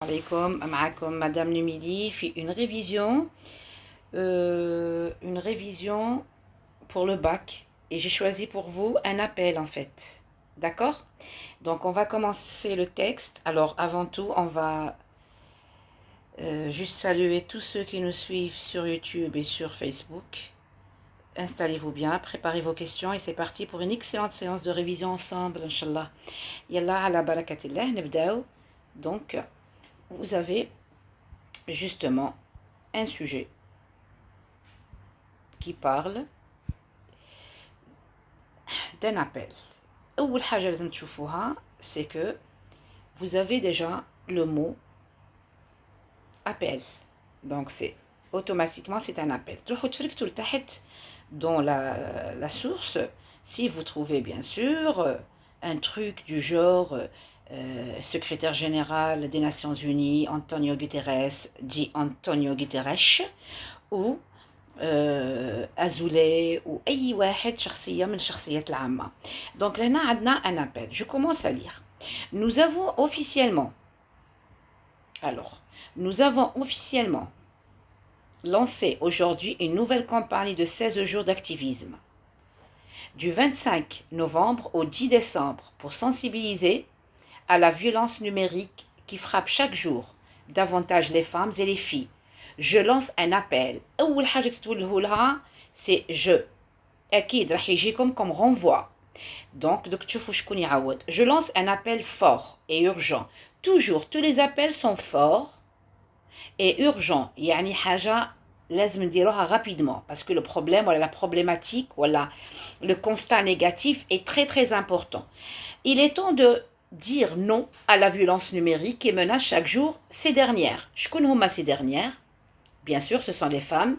عليكم معكم Madame Numili في une révision pour le bac et j'ai choisi pour vous un appel en fait. D'accord? Donc on va commencer le texte. Alors avant tout, on va juste saluer tous ceux qui nous suivent sur YouTube et sur Facebook. Installez-vous bien, préparez vos questions et c'est parti pour une excellente séance de révision ensemble, Inch'Allah. Yalla ala barakatillah, nibdao. Donc, vous avez justement un sujet qui parle d'un appel. أول حاجة لازم تشوفوها, c'est que vous avez déjà le mot appel. Donc, c'est automatiquement, c'est un appel. تروحوا تفركتوا لتحت dans la source, si vous trouvez bien sûr un truc du genre secrétaire général des Nations Unies, Antonio Guterres, dit Antonio Guterres, ou Azoulay, ou أي واحد شخصية من الشخصيات العامة. Donc là, on a un appel. Je commence à lire. Nous avons officiellement lancé aujourd'hui une nouvelle campagne de 16 jours d'activisme, du 25 novembre au 10 décembre, pour sensibiliser à la violence numérique qui frappe chaque jour davantage les femmes et les filles. Je lance un appel. أول حاجة تتوجهوا لها c'est je. أكيد راح يجيكم comme renvoi. Donc تشوفوا شكون يعاود. Je lance un appel fort et urgent. Toujours, tous les appels sont forts et urgents. يعني حاجة لازم نديروها rapidement parce que le problème, la problématique, le constat négatif est très très important. Il est temps de dire non à la violence numérique qui menace chaque jour ces dernières. شكون هما ces dernières? Bien sûr, ce sont les femmes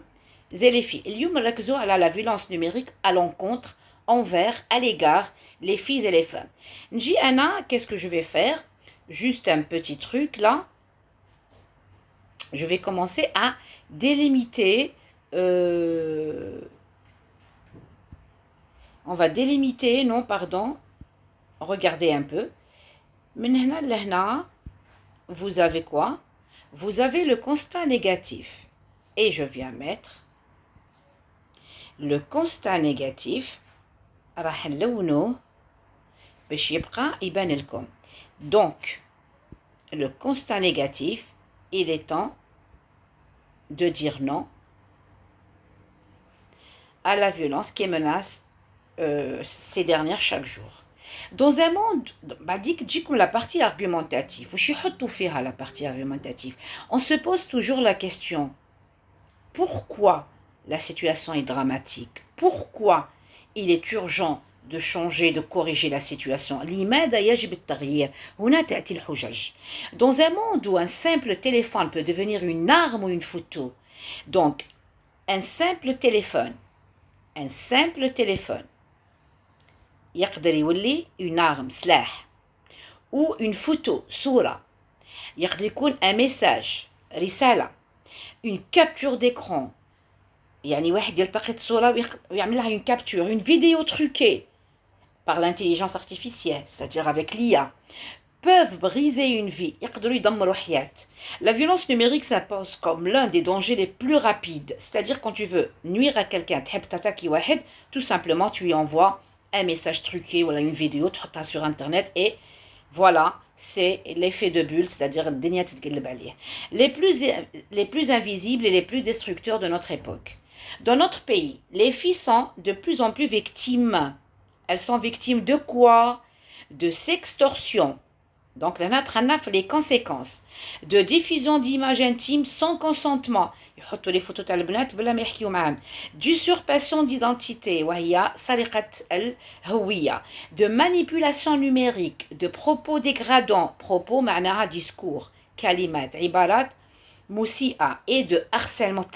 et les filles. اليوم نركزوا على la violence numérique à l'encontre, envers, à l'égard, les filles et les femmes. نجي أنا, qu'est-ce que je vais faire? Juste un petit truc là. Je vais commencer à délimiter. On va délimiter, non, pardon. Regardez un peu. من هنا لهنا, vous avez quoi? Vous avez le constat négatif. Et je viens mettre le constat négatif. راح نلونه باش يبقى يبان لكم. Donc, le constat négatif, il est temps de dire non à la violence qui menace ces dernières chaque jour. Dans un monde, dit comme la partie argumentative, la partie argumentative, on se pose toujours la question, pourquoi la situation est dramatique? Pourquoi il est urgent de changer, de corriger la situation? Dans un monde où un simple téléphone peut devenir une arme ou une photo, donc un simple téléphone, يقدر يولي une arme, سلاح, ou une photo, صورة, يقدر يكون un message, رسالة, une capture d'écran, يعني واحد يلتقط صورة ويعمل لها une capture, une vidéo truquée par l'intelligence artificielle, c'est-à-dire avec l'IA, peuvent briser une vie. يقدروا يدمروا حياة. La violence numérique s'impose comme l'un des dangers les plus rapides, c'est-à-dire quand tu veux nuire à quelqu'un, تحب تتاكي واحد, tout simplement tu lui envoies un message truqué, une vidéo, tu as sur internet et voilà, c'est l'effet de bulle, c'est-à-dire les plus invisibles et les plus destructeurs de notre époque. Dans notre pays, les filles sont de plus en plus victimes. Elles sont victimes de quoi? De sextorsion. Donc, là, on a les conséquences de diffusion d'images intimes sans consentement. Les photos d'usurpation d'identité, de manipulation numérique, de propos dégradants, propos معناها discours, كلمات, عبارات مسيئة, et de harcèlement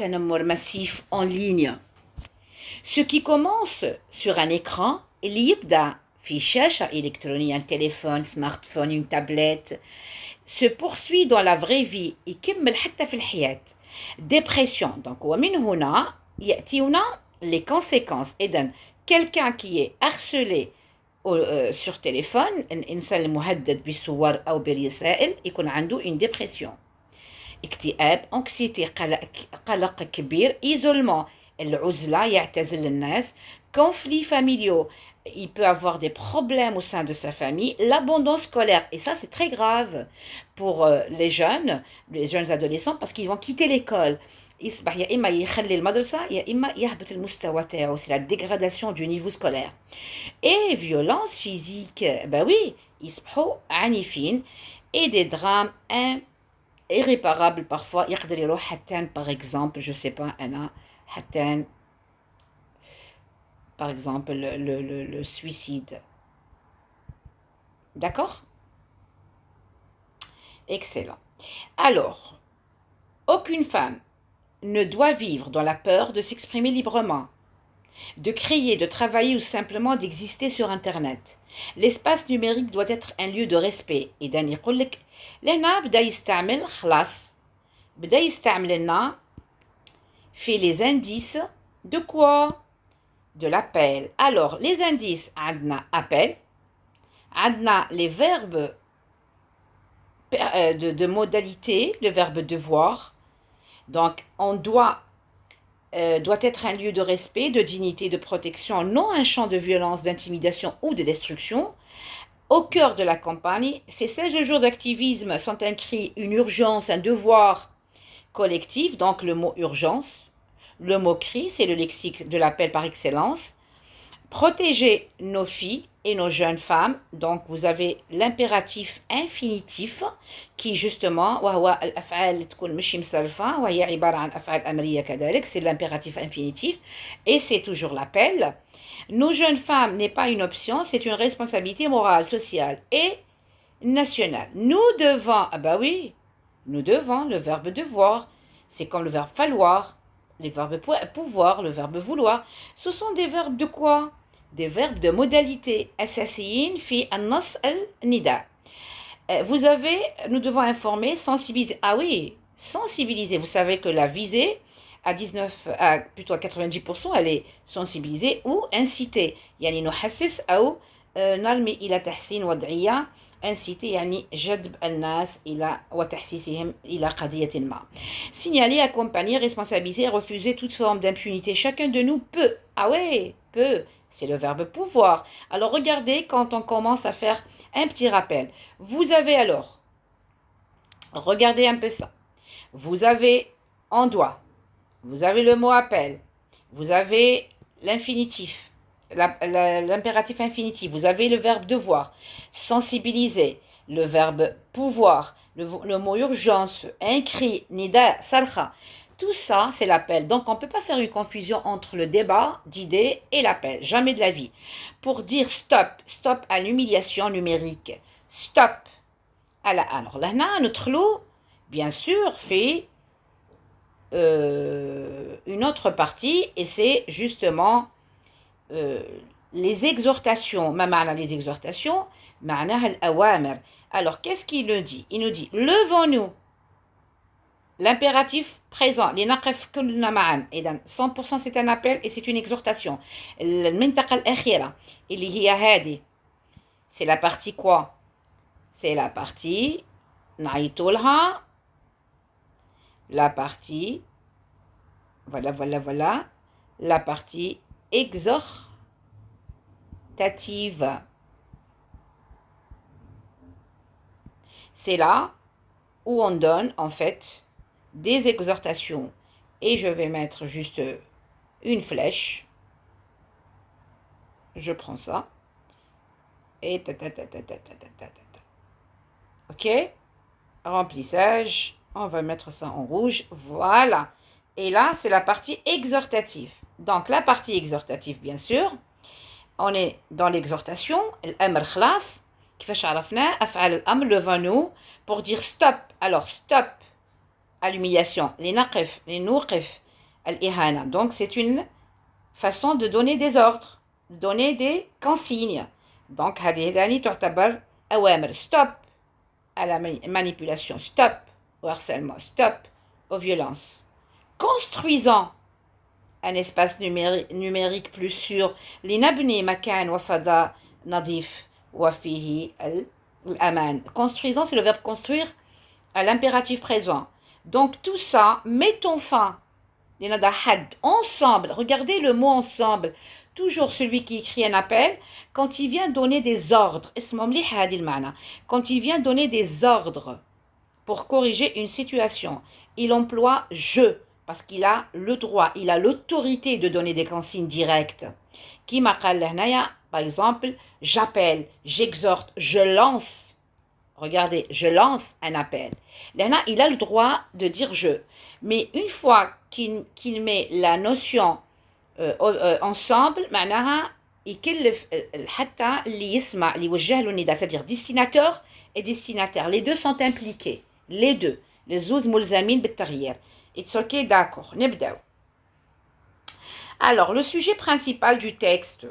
massif en ligne. Ce qui commence sur un écran, اللي يبدأ في شاشة إلكترونية, un téléphone, smartphone, une tablette, se poursuit dans la vraie vie, يكمل حتى في الحياة. Dépression. Donc, ومن هنا يأتينا les conséquences. إذن quelqu'un qui est harcelé sur téléphone الإنسان المهدد بالصور أو بالرسائل يكون عنده une dépression اكتئاب anxiété قلق كبير isolement العزلة يعتزل الناس conflits familiaux il peut avoir des problèmes au sein de sa famille l'abandon scolaire et ça c'est très grave pour les jeunes adolescents parce qu'ils vont quitter l'école يصبح يا إما يخلي المدرسة يا إما يهبط المستوى تاعو c'est la dégradation du niveau scolaire et violence physique bah oui يصبحوا عنيفين et des drames irréparables parfois يقدر يروح حتى par exemple je sais pas أنا حتى par exemple le suicide d'accord excellent alors aucune femme ne doit vivre dans la peur de s'exprimer librement, de créer, de travailler ou simplement d'exister sur Internet. L'espace numérique doit être un lieu de respect. إذا يقول لك لهنا بدا يستعمل خلاص بدا يستعمل لنا في les indices de quoi? De l'appel. Alors, les indices عندنا appel, عندنا les verbes de modalité, le verbe devoir. Donc, on doit être un lieu de respect, de dignité, de protection, non un champ de violence, d'intimidation ou de destruction. Au cœur de la campagne, ces 16 jours d'activisme sont un cri, une urgence, un devoir collectif, donc le mot urgence. Le mot cri, c'est le lexique de l'appel par excellence. Protéger nos filles et nos jeunes femmes, donc vous avez l'impératif infinitif qui justement c'est l'impératif infinitif et c'est toujours l'appel. Nos jeunes femmes n'est pas une option, c'est une responsabilité morale, sociale et nationale. Nous devons, ah bah oui, nous devons, le verbe devoir, c'est comme le verbe falloir, les verbes pouvoir, le verbe vouloir, ce sont des verbes de quoi? Des verbes de modalité أساسيين في النص النداء. Vous avez, nous devons informer, sensibiliser. Ah oui, sensibiliser. Vous savez que la visée plutôt à 90%, elle est sensibilisée ou incitée. يعني نحسس أو نرمي إلى تحسين وضعية inciter يعني جذب الناس إلى وتحسيسهم إلى قضية ما. Signaler, accompagner, responsabiliser, refuser toute forme d'impunité. Chacun de nous peut. Ah ouais, peut. C'est le verbe pouvoir. Alors regardez quand on commence à faire un petit rappel. Vous avez alors, regardez un peu ça. Vous avez on doit, vous avez le mot appel, vous avez l'infinitif, l'impératif infinitif, vous avez le verbe devoir, sensibiliser, le verbe pouvoir, le mot urgence, un cri, nida, sarha. Tout ça, c'est l'appel. Donc, on ne peut pas faire une confusion entre le débat d'idées et l'appel. Jamais de la vie. Pour dire stop, stop à l'humiliation numérique. Stop. Alors là, notre loup, bien sûr, fait une autre partie et c'est justement les exhortations. Les exhortations, alors, qu'est-ce qu'il nous dit? Il nous dit, levons-nous. L'impératif présent, les naqaf kulna ma'an. Et 100% c'est un appel et c'est une exhortation. المنطقة الأخيرة اللي هي هذه c'est la partie quoi? C'est la partie نعيطوا لها la partie voilà la partie exhortative. C'est là où on donne en fait des exhortations et je vais mettre juste une flèche, je prends ça et ok, remplissage, on va mettre ça en rouge, voilà, et là c'est la partie exhortative. Donc la partie exhortative bien sûr on est dans l'exhortation الامر خلاص كيفاش عرفناه افعال الامر levons-nous pour dire stop. Alors stop à l'humiliation, les naqif, les nouqif, al-ihana. Donc c'est une façon de donner des ordres, de donner des consignes. Donc هذه تعتبر أوامر. Stop à la manipulation, stop au harcèlement, stop aux violences. Construisant un espace numérique plus sûr. لنبني مكان وفضاء nadif wa fihi al-aman. Construisant, c'est le verbe construire à l'impératif présent. Donc tout ça, mettons fin. Ensemble, regardez le mot ensemble. Toujours celui qui écrit un appel, quand il vient donner des ordres, quand il vient donner des ordres pour corriger une situation, il emploie je, parce qu'il a le droit, il a l'autorité de donner des consignes directes. Par exemple, j'appelle, j'exhorte, je lance. Regardez, je lance un appel. Là, il a le droit de dire je. Mais une fois qu'il met la notion ensemble, معناها يكلف حتى اللي يسمع اللي يوجه له النداء, c'est-à-dire destinateur et destinataire. Les deux sont impliqués. Les deux. Les زوز ملزمين بالتغيير. It's okay, d'accord. نبدأ. Alors, le sujet principal du texte.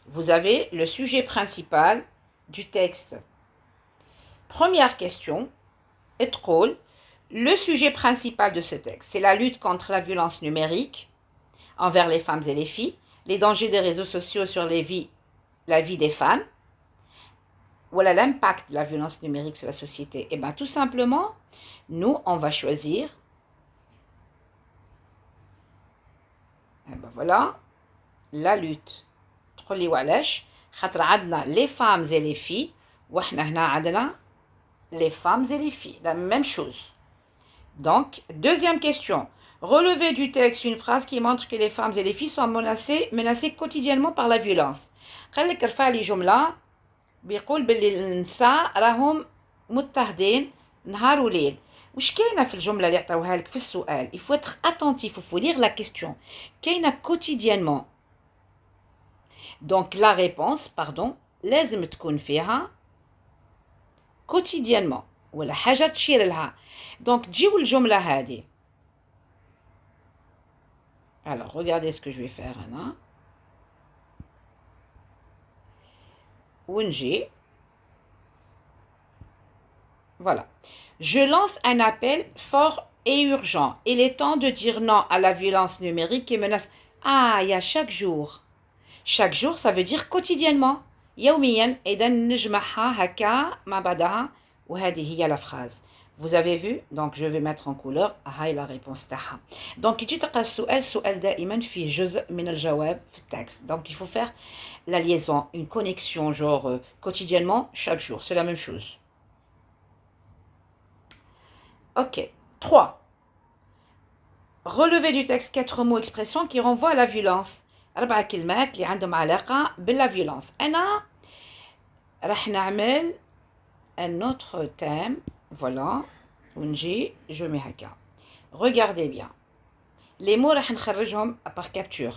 Vous avez le sujet principal du texte. Première question. تقول le sujet principal de ce texte, c'est la lutte contre la violence numérique envers les femmes et les filles, les dangers des réseaux sociaux sur la vie des femmes. Voilà l'impact de la violence numérique sur la société. Et bien tout simplement, nous, on va choisir. Et ben voilà, la lutte. تقول لي وعلاش؟ خاطر عندنا les femmes et les filles وإحنا هنا عندنا les femmes et les filles, la même chose. Donc, deuxième question. Relevez du texte une phrase qui montre que les femmes et les filles sont menacées quotidiennement par la violence. قال لك ارفع لي جملة بيقول باللي النساء راهم مضطهدين نهار وليل. وش كاينة في الجملة اللي عطاوها لك في السؤال؟ Il faut être attentif, il faut lire la question. كاينة quotidiennement. Donc, la réponse, pardon, لازم تكون فيها quotidiennement ولا حاجة تشير لها. Donc تجيو الجملة هذه. Alors regardez ce que je vais faire هنا. ونجي. Voilà. Je lance un appel fort et urgent. Il est temps de dire non à la violence numérique qui menace. Ah, il y a chaque jour. Chaque jour, ça veut dire quotidiennement. يوميا. إذا نجمعها هكا مع بعضها وهذه هي la phrase. Vous avez vu? Donc je vais mettre en couleur. هاي la réponse تاعها. Donc يجي تلقى السؤال دائما فيه جزء من الجواب في التكست. Donc il faut faire la liaison, une connexion genre quotidiennement, chaque jour. C'est la même chose. Ok. 3. Relevez du texte 4 mots expressions qui renvoient à la violence. 4 كلمات اللي عندهم علاقة باللا violence. أنا راح نعمل un autre thème. Voilà. ونجي je mets هكا. Regardez bien. Les mots راح نخرجهم par capture.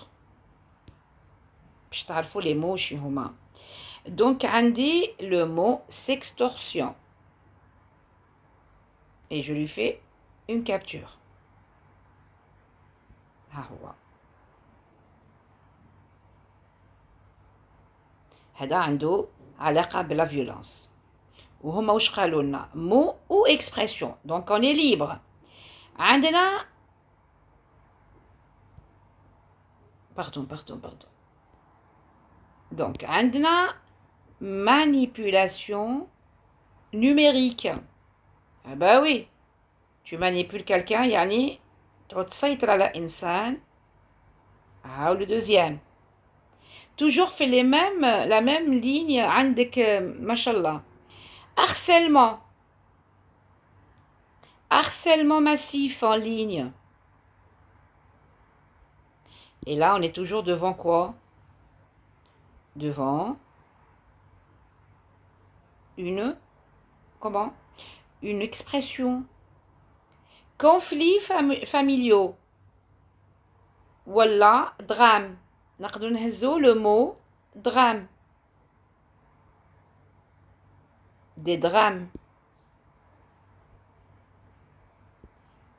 باش تعرفوا les mots شي هما. Donc عندي le mot sextorsion. Et je lui fais une capture. ها هو. هذا عنده علاقة بلا violence. وهما واش قالوا لنا mot ou expression. Donc on est libre. عندنا pardon. Donc عندنا manipulation numérique. Ah bah oui. Tu manipules quelqu'un يعني تسيطر على إنسان. Ah, le deuxième. Toujours fait la même ligne عندك mashallah. Harcèlement. Harcèlement massif en ligne. Et là, on est toujours devant quoi? Devant une... Comment? Une expression. Conflits familiaux. Voilà, drame. نقدر نهزو le mot drame. Des drames.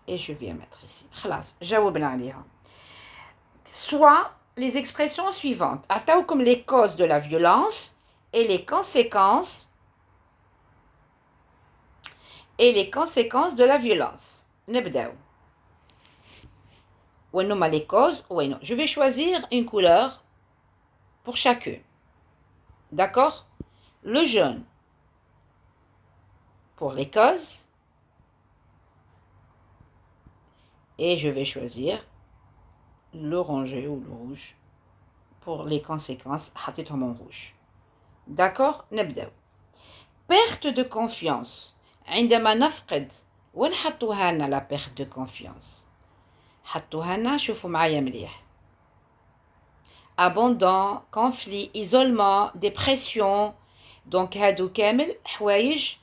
Et je viens mettre ici. خلاص جاوبنا عليها. Soit les expressions suivantes. عطاو comme les causes de la violence et les conséquences de la violence. نبداو. وين هما les causes وين. Je vais choisir une couleur pour chacune. D'accord? Le jaune pour les causes. Et je vais choisir l'oranger ou le rouge pour les conséquences. حطيتهم en rouge. D'accord? نبدأ. Perte de confiance. عندما نفقد وين حطوها لنا la perte de confiance؟ حطوها لنا شوفوا معايا مليح. Abandon, conflit, isolement, dépression. Donc هادو كامل حوايج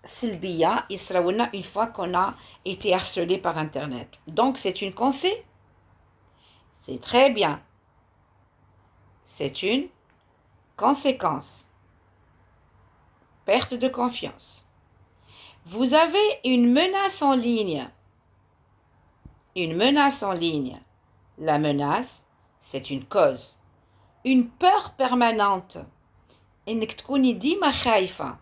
سلبية يصراو لنا une fois qu'on a été harcelé par internet. Donc c'est une conséquence. C'est très bien. C'est une conséquence. Perte de confiance. Vous avez une menace en ligne. Une menace en ligne. La menace, c'est une cause. Une peur permanente. إنك تكوني ديما خايفة.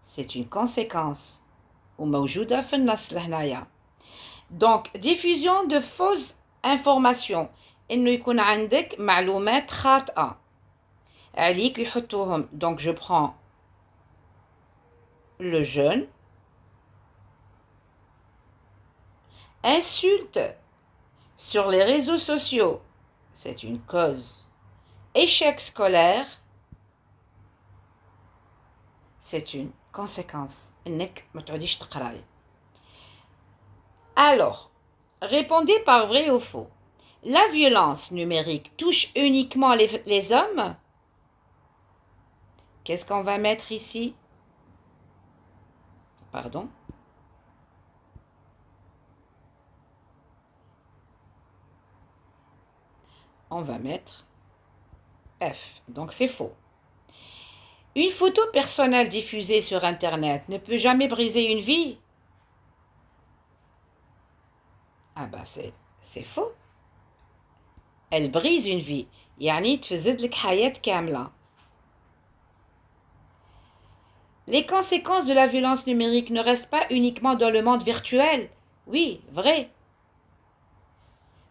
C'est une conséquence. وموجودة في النص لهنايا. Donc, diffusion de fausses informations. إنه يكون عندك معلومات خاطئة. عليك يحطوهم. Donc, je prends le jeune. Insulte sur les réseaux sociaux. C'est une cause. Échec scolaire. C'est une conséquence. إنك ما تقعديش تقراي. Alors, répondez par vrai ou faux. La violence numérique touche uniquement les hommes? Qu'est-ce qu'on va mettre ici? Pardon? On va mettre F. Donc c'est faux. Une photo personnelle diffusée sur Internet ne peut jamais briser une vie? Ah bah c'est faux. Elle brise une vie. يعني تفسد لك حياة كاملة. Les conséquences de la violence numérique ne restent pas uniquement dans le monde virtuel. Oui, vrai.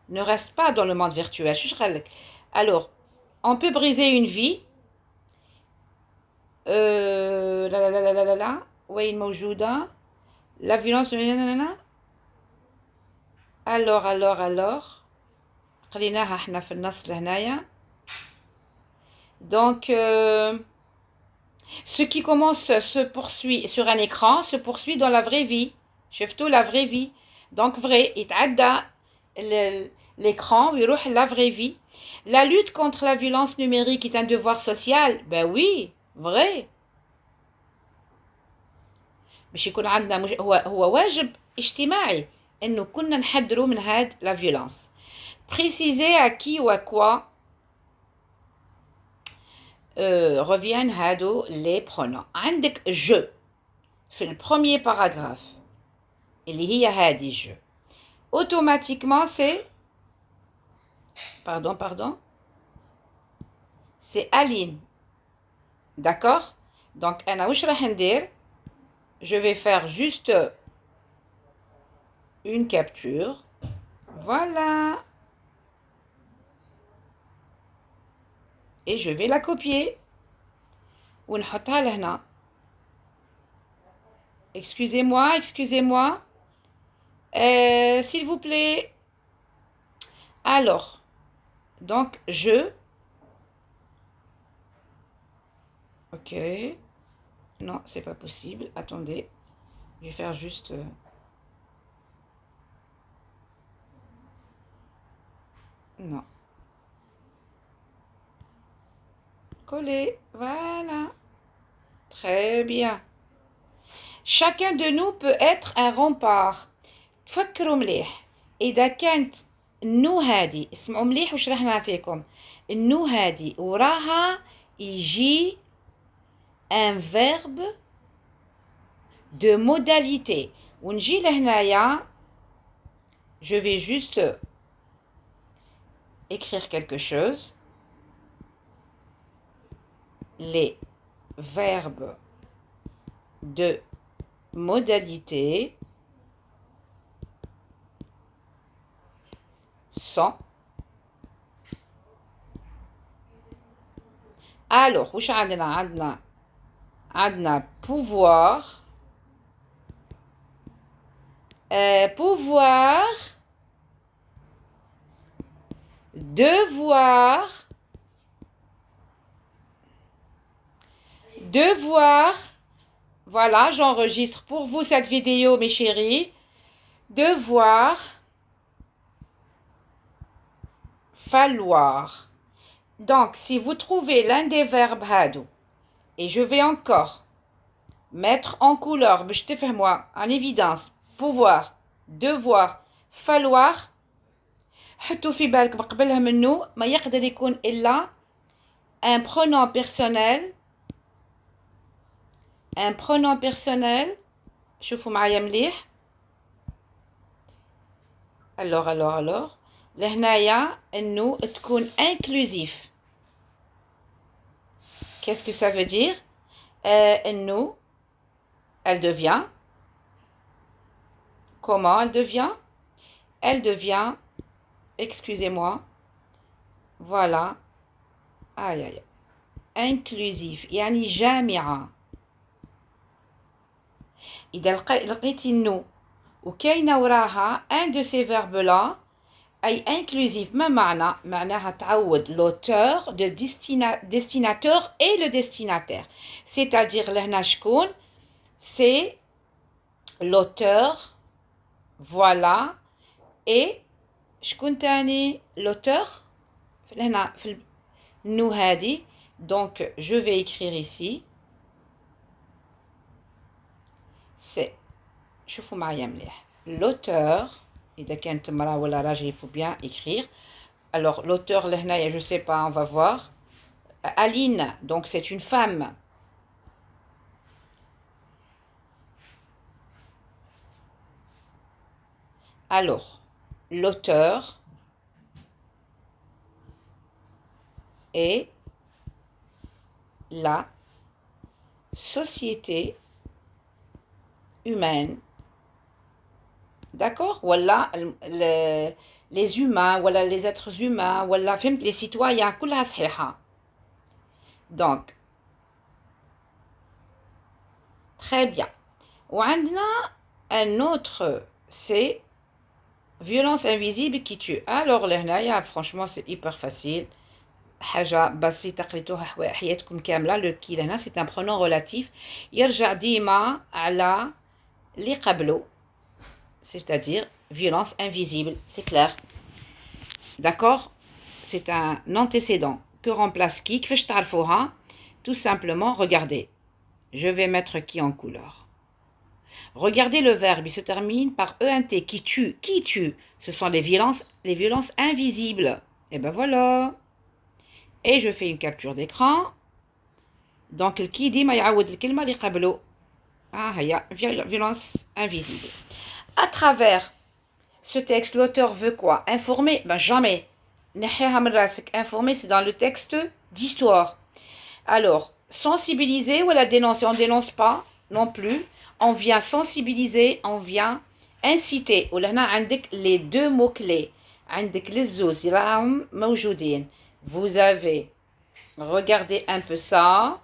Ne reste pas dans le monde virtuel. Alors, on peut briser une vie. وين موجودة la violence alors قريناها احنا في النص لهنايا. Donc ce qui commence se poursuit sur un écran se poursuit dans la vraie vie. شفتوا la vraie vie. Donc vrai يتعدى l'écran ويروح la vraie vie. La lutte contre la violence numérique est un devoir social. Ben oui, vrai. باش يكون عندنا هو واجب اجتماعي انه كنا نحذروا من هاد la violence. Préciser à qui ou à quoi reviennent هادو les pronoms. عندك je في le premier paragraphe اللي هي هادي je. Automatiquement c'est pardon c'est Aline. D'accord? Donc أنا واش راح ندير؟ Je vais faire juste une capture. Voilà. Et je vais la copier. ونحطها لهنا. Excusez-moi. S'il vous plaît. Alors, donc je. Ok. Non, c'est pas possible. Attendez. Je vais faire juste... Non. Coller. Voilà. Très bien. Chacun de nous peut être un rempart. تفكروا مليح. إذا كانت النو هادي اسمعوا مليح وش راح نعطيكم. النو هادي وراها يجي un verbe de modalité. ونجي لهنايا je vais juste écrire quelque chose. Les verbes de modalité sont Alors, وش عندنا pouvoir, pouvoir, devoir, devoir. Voilà, j'enregistre pour vous cette vidéo, mes chéris. Devoir, falloir. Donc, si vous trouvez l'un des verbes hadou, et je vais encore mettre en couleur, moi en évidence, pouvoir, devoir, falloir, حطوا في بالك بقبلها منه ما يقدر يكون إلا un pronom personnel, un pronom personnel. شوفوا معايا مليح. alors لهنايا انه تكون inclusif. Qu'est-ce que ça veut dire? انه elle devient. Comment elle devient? Elle devient, excusez-moi, voilà, aïe aïe, inclusif, يعني جامعة. إذا لقيتي النو وكاينة وراها un de ces verbes là أي inclusif. ما معناها تعود l'auteur, de destinateur et le destinataire. C'est-à-dire لهنا شكون c'est l'auteur, voilà, et شكون تاني l'auteur هنا في النو هادي. donc je vais écrire ici c'est شوفوا معايا مليح l'auteur. إذا كانت مرأة ولا راجل il faut bien écrire. alors l'auteur لهنايا je sais pas, on va voir. Aline, donc c'est une femme. alors l'auteur est la société humaine. D'accord? Voilà les humains, voilà les êtres humains, voilà les citoyens, كلها صحيحة. donc très bien. وعندنا un autre, c'est violence invisible qui tue. alors لهنايا franchement c'est hyper facile. حاجة بسيطة قريتوها حياتكم كاملة. لو كي لهنا c'est un pronom relatif يرجع ديما على اللي قبله, c'est-à-dire violence invisible, c'est clair. D'accord? c'est un antécédent que remplace qui. كيفاش تعرفوها? tout simplement, regardez, je vais mettre qui en couleur. Regardez le verbe, il se termine par ENT, qui tue. Qui tue? Ce sont les violences invisibles. Et ben voilà. Et je fais une capture d'écran. donc qui dit ما يعاود الكلمة اللي قبله. هي violence invisible. À travers ce texte, l'auteur veut quoi? Informer? Ben jamais. Informer, c'est dans le texte d'histoire. alors sensibiliser ou la dénoncer? on ne dénonce pas non plus. on vient sensibiliser, on vient inciter. ولهنا عندك les deux mots clés. عندك للزوز راهم موجودين. vous avez regardez un peu ça.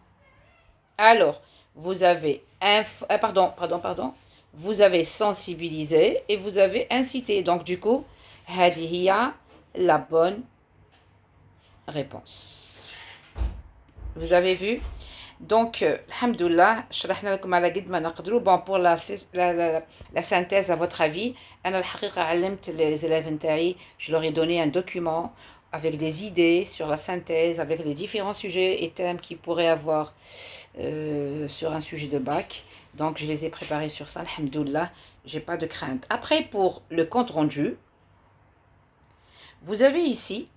alors vous avez pardon, vous avez sensibilisé et vous avez incité. donc du coup هذه هي la bonne réponse. vous avez vu? donc alhamdoulilah شرحنا لكم على قد ما نقدروا. bon pour la synthèse, à votre avis, أنا الحقيقة علمت les élèves نتاعي, je leur ai donné un document avec des idées sur la synthèse, avec les différents sujets et thèmes qu'ils pourraient avoir sur un sujet de bac. donc je les ai préparés sur ça, alhamdoulilah, j'ai pas de crainte. après, pour le compte rendu, vous avez ici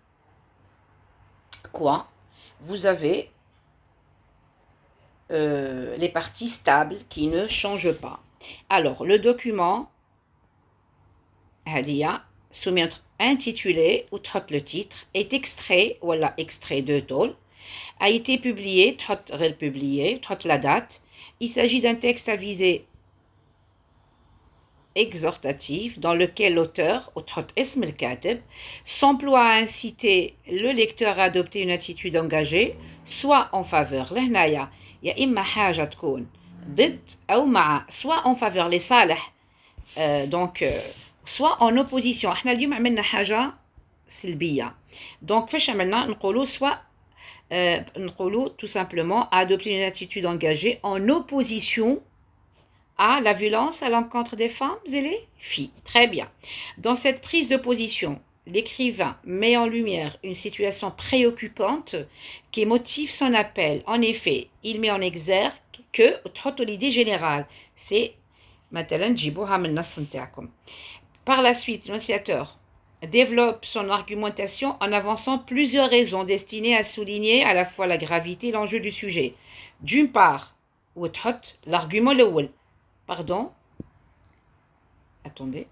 quoi? vous avez les parties stables qui ne changent pas. alors le document هذه soumettre intitulé ou تحط le titre, est extrait, voilà extrait de tôle, a été publié, تحط غير publié, تحط la date. il s'agit d'un texte à visée exhortatif dans lequel l'auteur, ou تحط اسم الكاتب, s'emploie à inciter le lecteur à adopter une attitude engagée, soit en faveur لهنايا يا إما حاجة تكون ضد أو مع soit en faveur لصالح donc soit en opposition. احنا اليوم عملنا حاجة سلبية donc فاش عملنا نقولوا soit نقولوا tout simplement adopter une attitude engagée en opposition à la violence à l'encontre des femmes et les filles. Très bien. Dans cette prise de position, l'écrivain met en lumière une situation préoccupante qui motive son appel. En effet, il met en exergue que l'idée générale, c'est par la suite, l'énonciateur développe son argumentation en avançant plusieurs raisons destinées à souligner à la fois la gravité et l'enjeu du sujet. D'une part, l'argument pardon, attendez,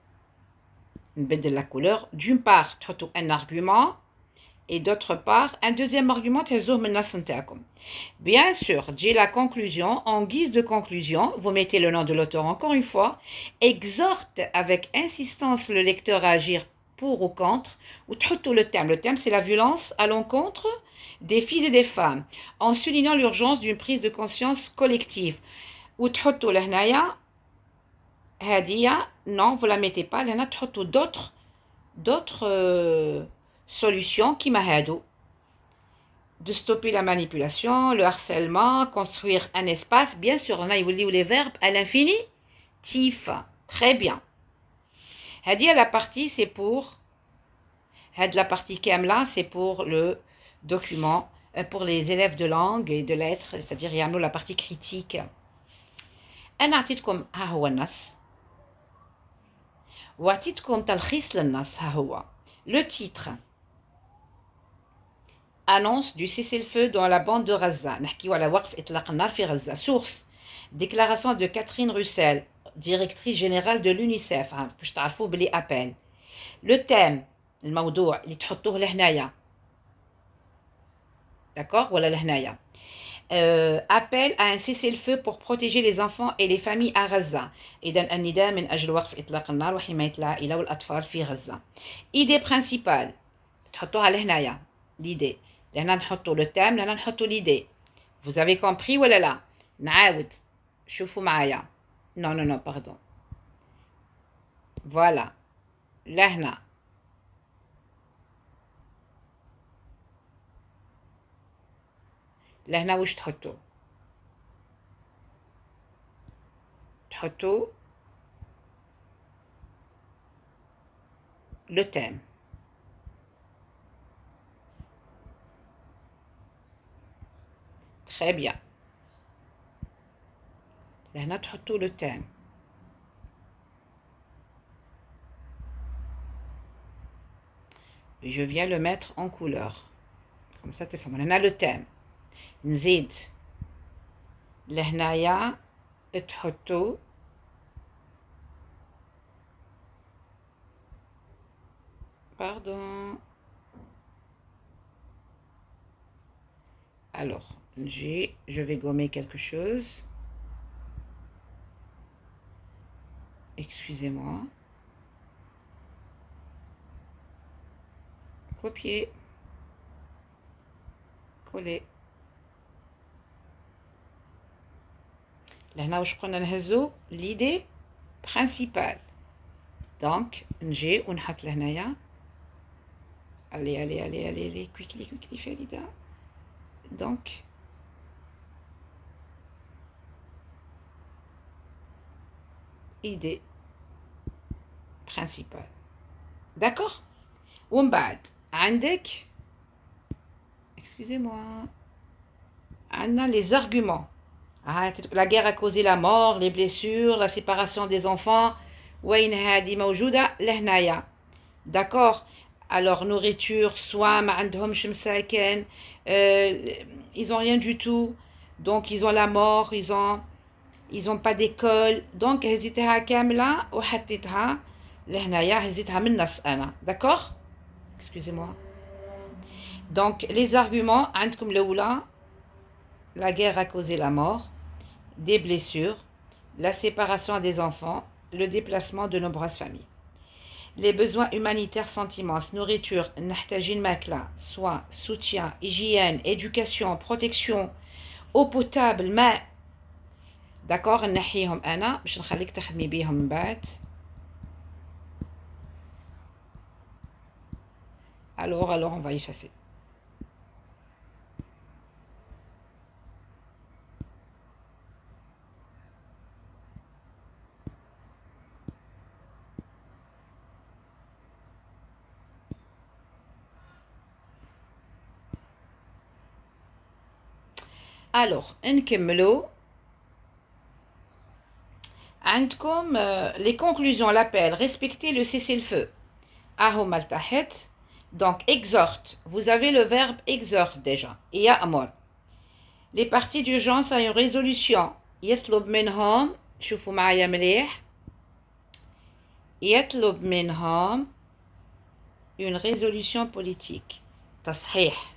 une bête de la couleur. D'une part, un argument et d'autre part, un deuxième argument. Bien sûr, j'ai la conclusion. En guise de conclusion, vous mettez le nom de l'auteur encore une fois, exhorte avec insistance le lecteur à agir pour ou contre, ou le thème. Le thème, c'est la violence à l'encontre des filles et des femmes, en soulignant l'urgence d'une prise de conscience collective. Ou non, vous la mettez pas. Là, d'autres solutions qui m'aident de stopper la manipulation, le harcèlement, construire un espace. Bien sûr, on a les verbes à l'infinitif. Très bien. La partie, c'est pour. La partie kamla, c'est pour le document, pour les élèves de langue et de lettres, c'est-à-dire la partie critique. أنا أعطيتكم ها هو النص وأعطيتكم تلخيص للنص ها هو. Le titre annonce du cessez-le-feu dans la bande de Gaza. نحكيو على وقف إطلاق النار في غزة. Source déclaration de Catherine Russell, directrice générale de l'UNICEF. باش تعرفوا بلي appel. Le thème الموضوع اللي تحطوه لهنايا. D'accord ولا لهنايا. Appel à un cessez-le-feu pour protéger les enfants et les familles à Gaza. إذن النداء من أجل وقف إطلاق النار وحماية العائلة والأطفال في غزة. Idée principale تحطوها لهنايا. L'idée. لهنا نحطوا le thème, لهنا نحطوا l'idée. Vous avez compris ولا لا؟ نعاود. شوفوا معايا. Non, pardon. Voilà. لهنا. لهنا وش تحطوا le thème. Très bien. لهنا تحطوا le thème. Et je viens le mettre en couleur. Comme ça تفهموا. لهنا le thème. نزيد لهنايا تحطوا pardon. Alors, je vais gommer quelque chose. Excusez-moi. Copier. Coller. لهنا واش قلنا نهزو l'idée principale. Donc نجي ونحط لهنايا. allez quickly Farida. Donc idée principale. D'accord. ومن بعد عندك excusez-moi عندنا les arguments. La guerre a causé la mort, les blessures, la séparation des enfants. وين هذه موجودة لهنايا. D'accord. Alors nourriture, soins, ما عندهمش مساكن, ils ont rien du tout. Donc ils ont la mort, ils ont pas d'école. Donc هزيتها كاملة وحطيتها لهنايا, هزيتها من النص أنا. D'accord. Excusez-moi. Donc les arguments عندكم الأولى la guerre a causé la mort, des blessures, la séparation des enfants, le déplacement de nombreuses familles. les besoins humanitaires, sentiments, nourriture, نحتاجين ماكلة, soins, soutien, hygiène, éducation, protection, eau potable, ماء. D'accord, نحيهم أنا باش نخليك تخدمي بيهم من بعد. Alors, on va effacer. Alors, نكملوا. عندكم les conclusions, l'appel, respecter le cessez-le-feu. أهما لتحت. Donc, exhorte. Vous avez le verbe exhorte déjà. يأمر. Les parties d'urgence à une résolution. يطلب منهم. شوفوا معايا مليح. يطلب منهم une résolution politique. تصحيح.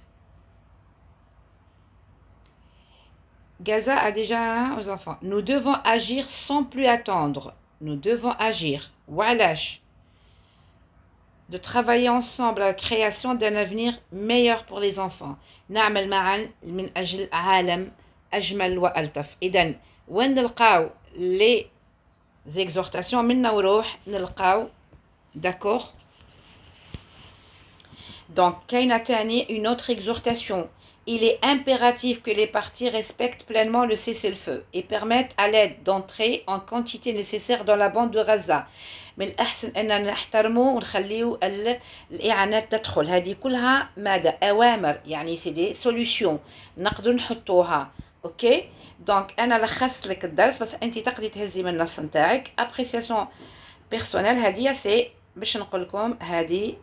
Gaza a déjà aux enfants. Nous devons agir sans plus attendre. Nous devons agir. Walash. De travailler ensemble à la création d'un avenir meilleur pour les enfants. نعمل معا من أجل عالم أجمل وألطف. إذن وين نلقاو les exhortations منا وروح نلقاو. D'accord. Donc كاينة تاني une autre exhortation. Il est impératif que les parties respectent pleinement le cessez-le-feu et permettent à l'aide d'entrer en quantité nécessaire dans la bande de Gaza. من الأحسن أننا نحترموا ونخليو الإعانات تدخل. هذه كلها ماذا؟ أوامر، يعني سي دي سوليوشن نقدر نحطوها. اوكي دونك أنا لخصت لك الدرس بس أنت تقدري تهزي من النص نتاعك. ابريسياسيون بيرسونيل هذه سي باش نقول لكم هذه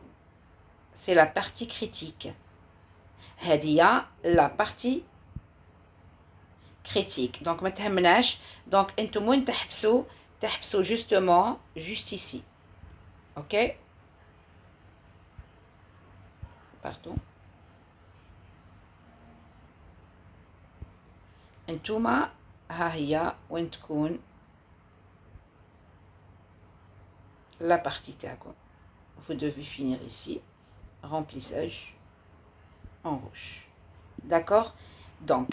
سي لا بارتي كريتيك. هذه لا بارتي كريتيك دونك ما تهمناش. دونك انتم وين تحبسوا justement juste ici. Ok, pardon. انتوما ها هي وين تكون la partie تاعكم. Vous devez finir ici. Remplissage en rouge. D'accord. Donc,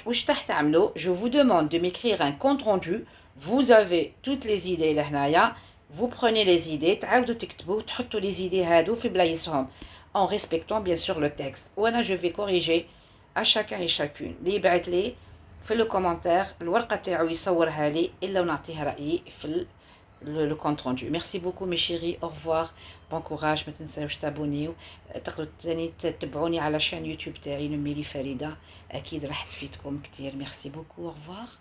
je vous demande de m'écrire un compte rendu. Vous avez toutes les idées là. Vous prenez les idées, تحطوا les idées هادو في بلايصهم en respectant bien sûr le texte. وانا je vais corriger à chacun et chacune. اللي يبعث لي في le commentaire الورقة تاعو يصورها لي الا ونعطيه رأيي في le compte rendu. Merci beaucoup mes chéris, au revoir, bon courage, ما تنساوش تابونيو. تقدروا تاني تتبعوني على شان يوتيوب تاعي نميلي فريدة، اكيد راح تفيدكم كتير. Merci beaucoup, au revoir.